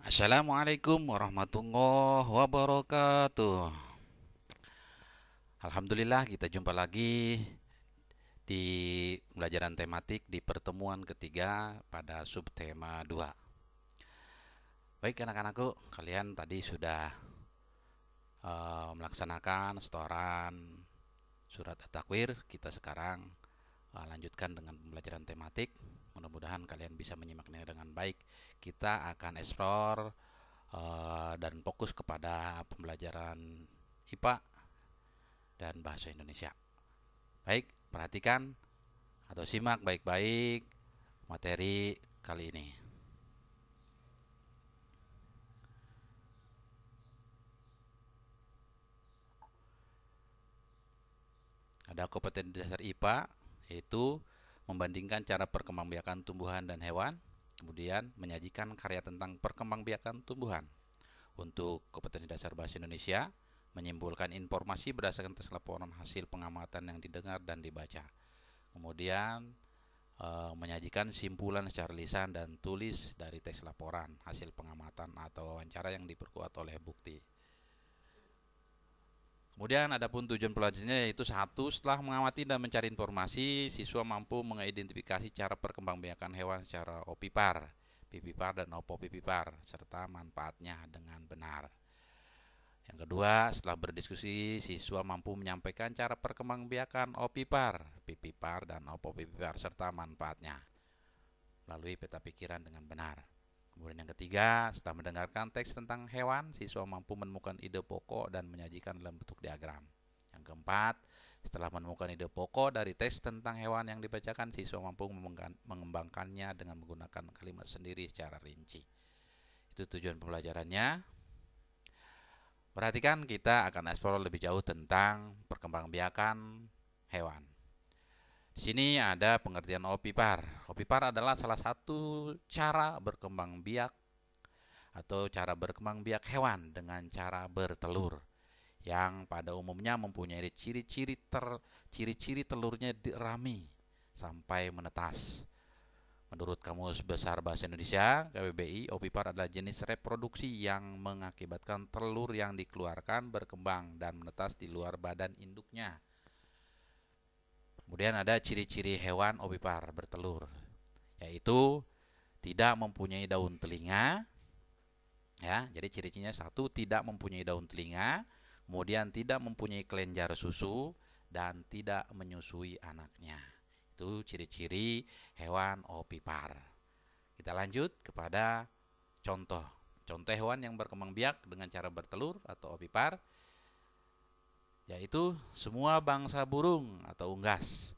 Assalamualaikum warahmatullahi wabarakatuh. Alhamdulillah kita jumpa lagi di pembelajaran tematik di pertemuan ketiga pada subtema 2. Baik anak-anakku, kalian tadi sudah melaksanakan setoran surat at-takwir. Kita sekarang lanjutkan dengan pembelajaran tematik. Mudah-mudahan kalian bisa menyimaknya dengan baik. Kita akan eksplor dan fokus kepada pembelajaran IPA dan bahasa Indonesia. Baik, perhatikan atau simak baik-baik materi kali ini. Ada kompetensi dasar IPA, yaitu membandingkan cara perkembangbiakan tumbuhan dan hewan, kemudian menyajikan karya tentang perkembangbiakan tumbuhan. Untuk kompetensi dasar bahasa Indonesia, menyimpulkan informasi berdasarkan tes laporan hasil pengamatan yang didengar dan dibaca. Kemudian menyajikan simpulan secara lisan dan tulis dari tes laporan, hasil pengamatan atau wawancara yang diperkuat oleh bukti. Kemudian adapun tujuan pelajarannya yaitu satu, setelah mengamati dan mencari informasi, siswa mampu mengidentifikasi cara perkembangbiakan hewan secara opipar, pipipar dan opopipipar serta manfaatnya dengan benar. Yang kedua, setelah berdiskusi, siswa mampu menyampaikan cara perkembangbiakan opipar, pipipar dan opopipipar serta manfaatnya melalui peta pikiran dengan benar. Kemudian yang ketiga, setelah mendengarkan teks tentang hewan, siswa mampu menemukan ide pokok dan menyajikan dalam bentuk diagram. Yang keempat, setelah menemukan ide pokok dari teks tentang hewan yang dibacakan, siswa mampu mengembangkannya dengan menggunakan kalimat sendiri secara rinci. Itu tujuan pembelajarannya. Perhatikan, kita akan eksplor lebih jauh tentang perkembangbiakan hewan. Di sini ada pengertian opipar. Opipar adalah salah satu cara berkembang biak atau cara berkembang biak hewan dengan cara bertelur, yang pada umumnya mempunyai ciri-ciri telurnya dirami sampai menetas. Menurut Kamus Besar Bahasa Indonesia (KBBI), opipar adalah jenis reproduksi yang mengakibatkan telur yang dikeluarkan berkembang dan menetas di luar badan induknya. Kemudian ada ciri-ciri hewan opipar bertelur, yaitu tidak mempunyai daun telinga. Ya, jadi ciri-cirinya satu, tidak mempunyai daun telinga, kemudian tidak mempunyai kelenjar susu dan tidak menyusui anaknya. Itu ciri-ciri hewan opipar. Kita lanjut kepada contoh. Contoh hewan yang berkembang biak dengan cara bertelur atau opipar, yaitu semua bangsa burung atau unggas,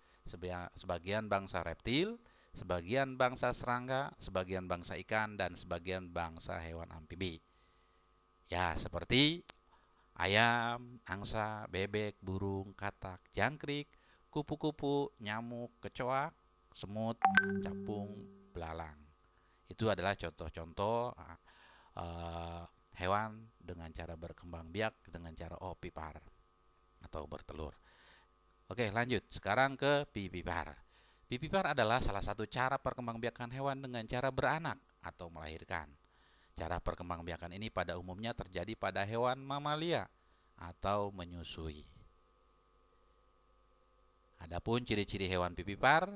sebagian bangsa reptil, sebagian bangsa serangga, sebagian bangsa ikan, dan sebagian bangsa hewan amfibi. Ya, seperti ayam, angsa, bebek, burung, katak, jangkrik, kupu-kupu, nyamuk, kecoak, semut, capung, belalang. Itu adalah contoh-contoh hewan dengan cara berkembang biak dengan cara opipar atau bertelur. Oke, lanjut. Sekarang ke pipipar. Pipipar adalah salah satu cara perkembangbiakan hewan dengan cara beranak atau melahirkan. Cara perkembangbiakan ini pada umumnya terjadi pada hewan mamalia atau menyusui. Adapun ciri-ciri hewan pipipar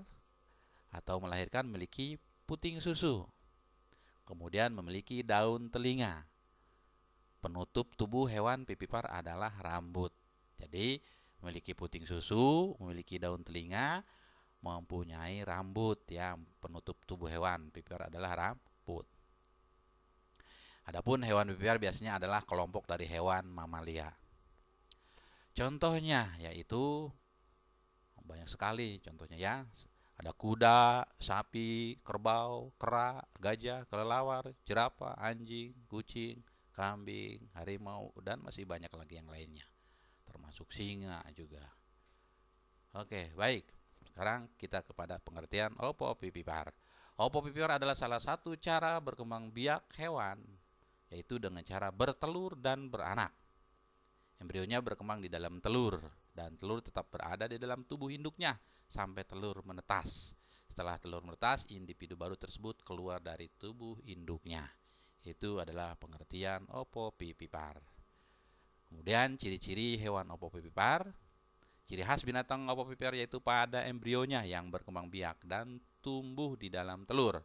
atau melahirkan memiliki puting susu, kemudian memiliki daun telinga. Penutup tubuh hewan pipipar adalah rambut. Jadi memiliki puting susu, memiliki daun telinga, mempunyai rambut. Ya, penutup tubuh hewan pipipar adalah rambut. Adapun hewan pipipar biasanya adalah kelompok dari hewan mamalia. Contohnya yaitu banyak sekali contohnya ya. Ada kuda, sapi, kerbau, kera, gajah, kelelawar, jerapah, anjing, kucing, kambing, harimau, dan masih banyak lagi yang lainnya. Termasuk singa juga. Oke, baik. Sekarang kita kepada pengertian opopipipar. Opopipipar adalah salah satu cara berkembang biak hewan, yaitu dengan cara bertelur dan beranak. Embrionya berkembang di dalam telur, dan telur tetap berada di dalam tubuh induknya sampai telur menetas. Setelah telur menetas, individu baru tersebut keluar dari tubuh induknya. Itu adalah pengertian opopipipar. Kemudian ciri-ciri hewan opopipipar. Ciri khas binatang opopipipar yaitu pada embrionya yang berkembang biak dan tumbuh di dalam telur.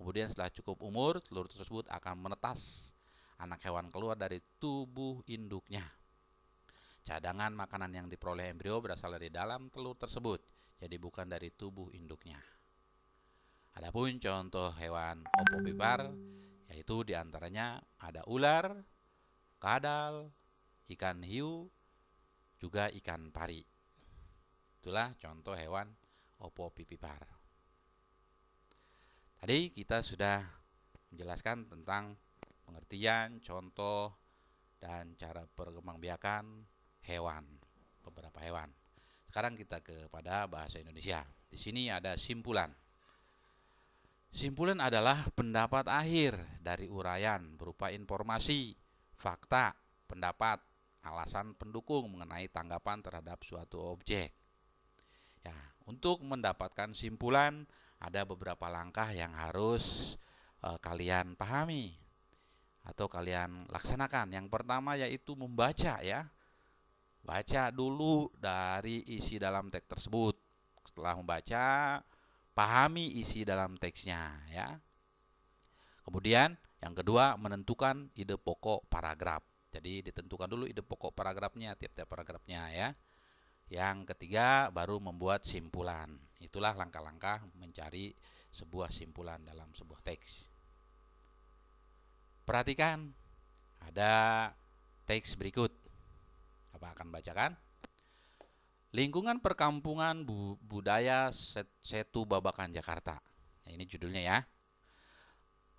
Kemudian setelah cukup umur, telur tersebut akan menetas anak hewan keluar dari tubuh induknya. Cadangan makanan yang diperoleh embrio berasal dari dalam telur tersebut, jadi bukan dari tubuh induknya. Adapun contoh hewan opopipar yaitu diantaranya ada ular, kadal, ikan hiu, juga ikan pari. Itulah contoh hewan opopipipar. Tadi kita sudah menjelaskan tentang pengertian, contoh, dan cara perkembangbiakan hewan, beberapa hewan. Sekarang kita kepada bahasa Indonesia. Di sini ada simpulan. Simpulan adalah pendapat akhir dari uraian berupa informasi, fakta, pendapat, alasan pendukung mengenai tanggapan terhadap suatu objek. Ya, untuk mendapatkan simpulan ada beberapa langkah yang harus kalian pahami atau kalian laksanakan. Yang pertama yaitu membaca ya. Baca dulu dari isi dalam teks tersebut. Setelah membaca, pahami isi dalam teksnya ya. Kemudian yang kedua menentukan ide pokok paragraf. Jadi ditentukan dulu ide pokok paragrafnya, tiap-tiap paragrafnya ya. Yang ketiga baru membuat simpulan. Itulah langkah-langkah mencari sebuah simpulan dalam sebuah teks. Perhatikan ada teks berikut. Apa akan bacakan? Lingkungan perkampungan budaya Setu Babakan Jakarta. Nah, ini judulnya ya.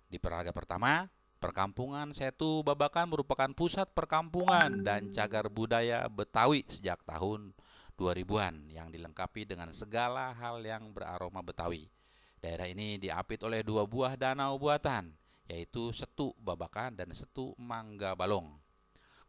Di paragraf pertama, perkampungan Setu Babakan merupakan pusat perkampungan dan cagar budaya Betawi sejak tahun 2000-an yang dilengkapi dengan segala hal yang beraroma Betawi. Daerah ini diapit oleh dua buah danau buatan, yaitu Setu Babakan dan Setu Mangga Balong.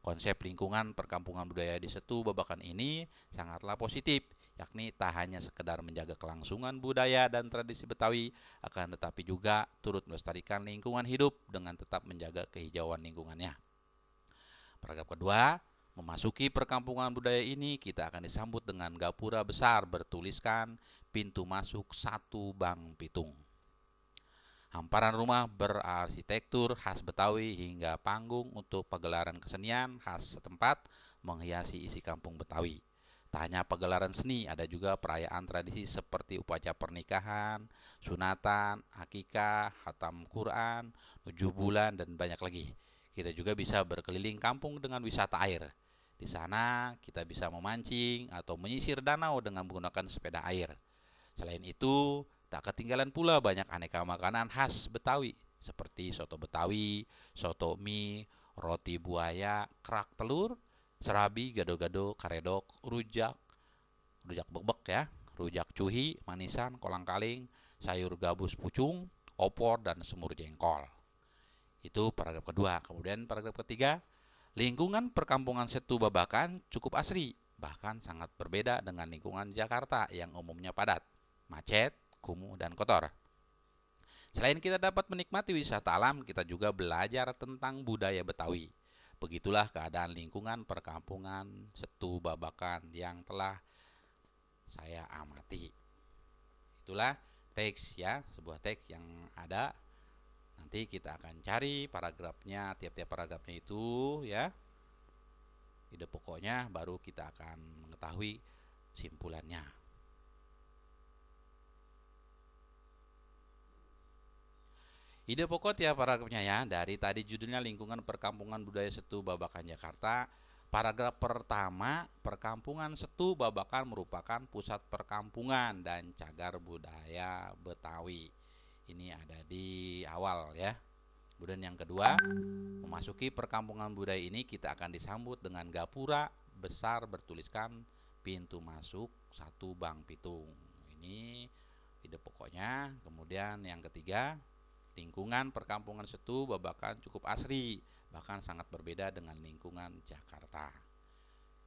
Konsep lingkungan perkampungan budaya di Setu Babakan ini sangatlah positif, yakni tak hanya sekedar menjaga kelangsungan budaya dan tradisi Betawi, akan tetapi juga turut melestarikan lingkungan hidup dengan tetap menjaga kehijauan lingkungannya. Paragraf kedua, memasuki perkampungan budaya ini kita akan disambut dengan gapura besar bertuliskan pintu masuk Satu Bang Pitung. Hamparan rumah berarsitektur khas Betawi hingga panggung untuk pagelaran kesenian khas setempat menghiasi isi kampung Betawi. Tak hanya pagelaran seni, ada juga perayaan tradisi seperti upacara pernikahan, sunatan, akikah, khatam Quran, 7 bulan, dan banyak lagi. Kita juga bisa berkeliling kampung dengan wisata air. Di sana kita bisa memancing atau menyisir danau dengan menggunakan sepeda air. Selain itu, tak ketinggalan pula banyak aneka makanan khas Betawi seperti soto Betawi, soto mie, roti buaya, kerak telur, serabi, gado-gado, karedok, rujak bebek ya, rujak cuhi, manisan, kolang-kaling, sayur gabus pucung, opor, dan semur jengkol. Itu paragraf kedua. Kemudian paragraf ketiga, lingkungan perkampungan Setu Babakan cukup asri, bahkan sangat berbeda dengan lingkungan Jakarta yang umumnya padat, macet, kumuh, dan kotor. Selain kita dapat menikmati wisata alam, kita juga belajar tentang budaya Betawi. Begitulah keadaan lingkungan perkampungan Setu Babakan yang telah saya amati. Itulah teks ya, sebuah teks yang ada. Nanti kita akan cari paragrafnya, tiap-tiap paragrafnya itu ya. Ide pokoknya baru kita akan mengetahui simpulannya. Ide pokok tiap paragrafnya ya. Dari tadi judulnya lingkungan perkampungan budaya Setu Babakan Jakarta. Paragraf pertama, perkampungan Setu Babakan merupakan pusat perkampungan dan cagar budaya Betawi. Ini ada di awal ya. Kemudian yang kedua, memasuki perkampungan budaya ini kita akan disambut dengan gapura besar bertuliskan pintu masuk Satu Bang Pitung. Ini ide pokoknya. Kemudian yang ketiga, lingkungan perkampungan Setu Babakan cukup asri, bahkan sangat berbeda dengan lingkungan Jakarta.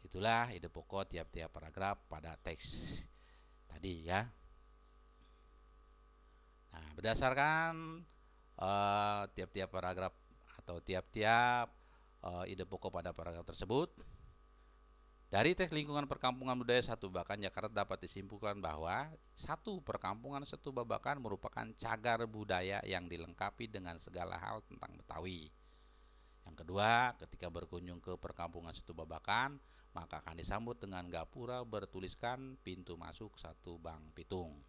Itulah ide pokok tiap-tiap paragraf pada teks tadi ya. Nah, berdasarkan tiap-tiap paragraf atau tiap-tiap ide pokok pada paragraf tersebut. Dari teks lingkungan perkampungan budaya Satu Babakan Jakarta dapat disimpulkan bahwa satu perkampungan Satu Babakan merupakan cagar budaya yang dilengkapi dengan segala hal tentang Betawi. Yang kedua, ketika berkunjung ke perkampungan Satu Babakan, maka akan disambut dengan gapura bertuliskan pintu masuk Satu Bang Pitung.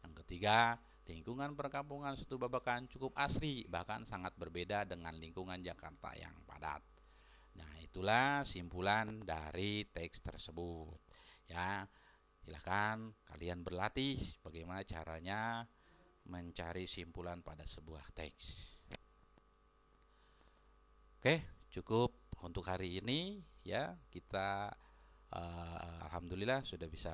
Yang ketiga, lingkungan perkampungan Satu Babakan cukup asri, bahkan sangat berbeda dengan lingkungan Jakarta yang padat. Nah, itulah simpulan dari teks tersebut. Ya, silakan kalian berlatih bagaimana caranya mencari simpulan pada sebuah teks. Oke, cukup untuk hari ini ya. Kita alhamdulillah sudah bisa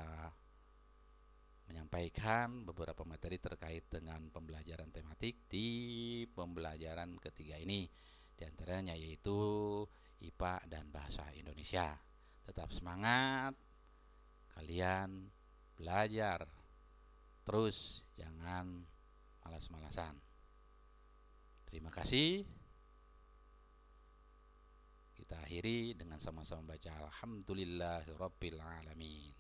menyampaikan beberapa materi terkait dengan pembelajaran tematik di pembelajaran ketiga ini. Di antaranya yaitu IPA dan Bahasa Indonesia. Tetap semangat, kalian belajar terus, jangan malas-malasan. Terima kasih. Kita akhiri dengan sama-sama baca Alhamdulillahirabbil alamin.